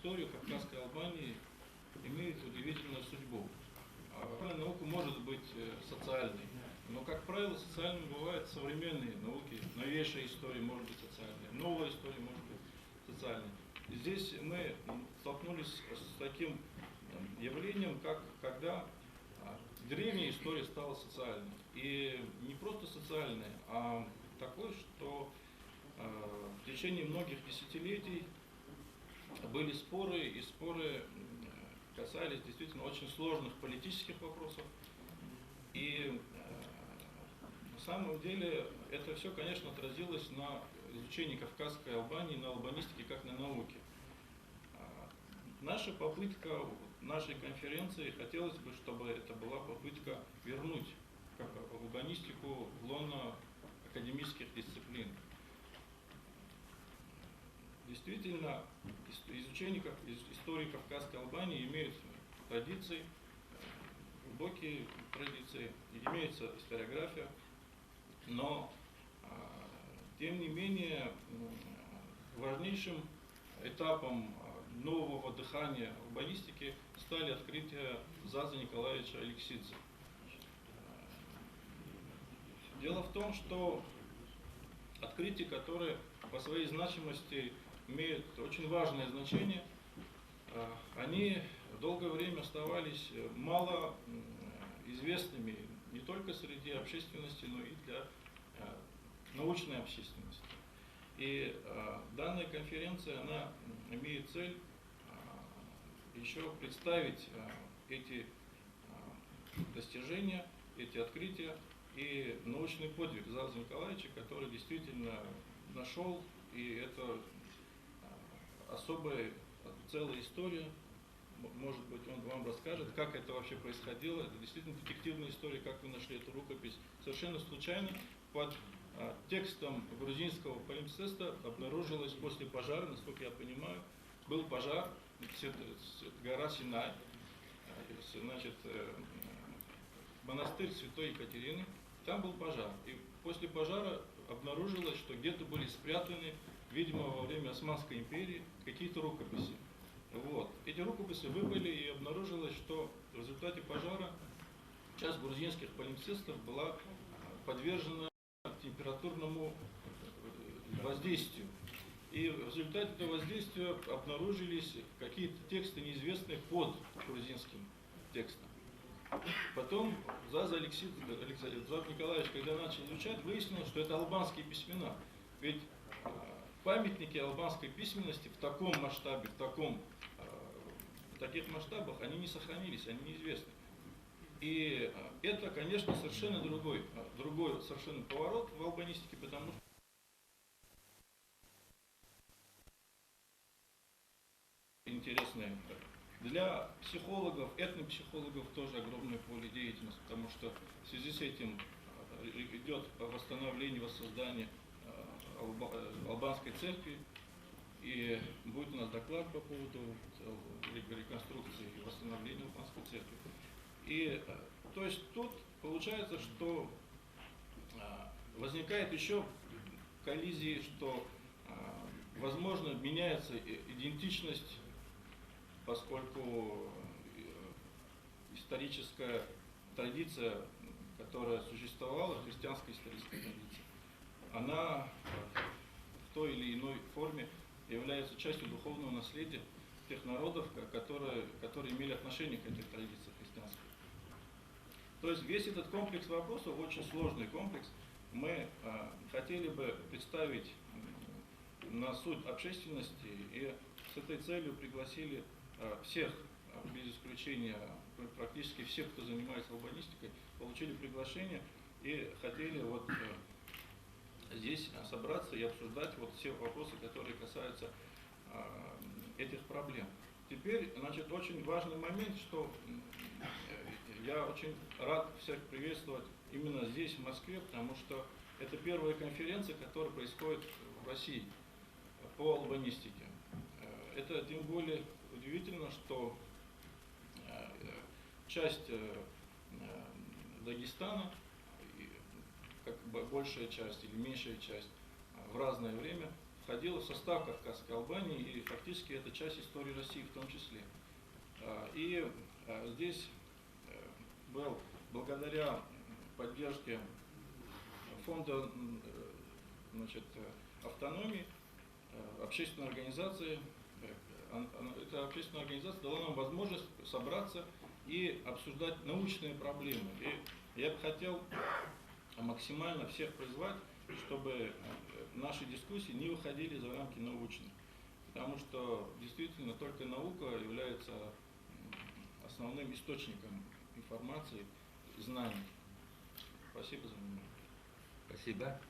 история Кавказской Албании имеет удивительную судьбу. Наука может быть социальной, но, как правило, социальными бывают современные науки, новейшая история может быть социальной, новая история может быть социальной. Здесь мы столкнулись с таким явлением, как когда древняя история стала социальной. И не просто социальной, а такой, что в течение многих десятилетий были споры, и споры касались действительно очень сложных политических вопросов. И на самом деле это все, конечно, отразилось на изучении Кавказской Албании, на албанистике как на науке. Наша попытка нашей конференции, хотелось бы, чтобы это была попытка вернуть албанистику в лоно академических дисциплин. Действительно, изучение истории Кавказской Албании имеет традиции, глубокие традиции, имеется историография, но, тем не менее, важнейшим этапом нового дыхания албанистики стали открытия Заза Николаевича Алексидзе. Дело в том, что открытия, которые по своей значимости имеют очень важное значение, они долгое время оставались мало известными не только среди общественности, но и для научной общественности. И данная конференция, она имеет цель еще представить эти достижения, эти открытия и научный подвиг Заза Николаевича, который действительно нашел, и это особая целая история. Может быть, он вам расскажет, как это вообще происходило. Это действительно детективная история, как вы нашли эту рукопись. Совершенно случайно под текстом грузинского палимпсеста обнаружилось после пожара, насколько я понимаю, был пожар, гора Синай, значит, монастырь Святой Екатерины, там был пожар. И после пожара обнаружилось, что где-то были спрятаны, видимо, во время Османской империи какие-то рукописи. Вот. Эти рукописи выпали, и обнаружилось, что в результате пожара часть грузинских палимпсестов была подвержена температурному воздействию. И в результате этого воздействия обнаружились какие-то тексты, неизвестные под грузинским текстом. Потом Заза Николаевич, когда начал изучать, выяснилось, что это албанские письмена. Ведь памятники албанской письменности в таком масштабе, в таких масштабах, они не сохранились, они неизвестны. И это, конечно, совершенно другой совершенно поворот в албанистике, потому что интересное для психологов, этнопсихологов тоже огромное поле деятельности, потому что в связи с этим идет восстановление, воссоздание албанской церкви, и будет у нас доклад по поводу реконструкции и восстановления албанской церкви. И то есть тут получается, что возникает еще коллизии, что возможно меняется идентичность, поскольку историческая традиция, которая существовала, христианская историческая традиция, она в той или иной форме является частью духовного наследия тех народов, которые имели отношение к этой традиции христианской. То есть весь этот комплекс вопросов, очень сложный комплекс, мы хотели бы представить на суд общественности, и с этой целью пригласили всех, без исключения, практически всех, кто занимается албанистикой, получили приглашение и хотели вот здесь собраться и обсуждать вот все вопросы, которые касаются этих проблем. Теперь, значит, очень важный момент, что я очень рад всех приветствовать именно здесь, в Москве, потому что это первая конференция, которая происходит в России по албанистике. Это тем более удивительно, что часть Дагестана, как большая часть или меньшая часть, в разное время входила в состав Кавказской Албании, и фактически это часть истории России в том числе. И здесь был, благодаря поддержке фонда, значит, автономии, общественной организации, эта общественная организация дала нам возможность собраться и обсуждать научные проблемы. И я бы хотел максимально всех призвать, чтобы наши дискуссии не выходили за рамки научных. Потому что действительно только наука является основным источником информации, знаний. Спасибо за внимание. Спасибо.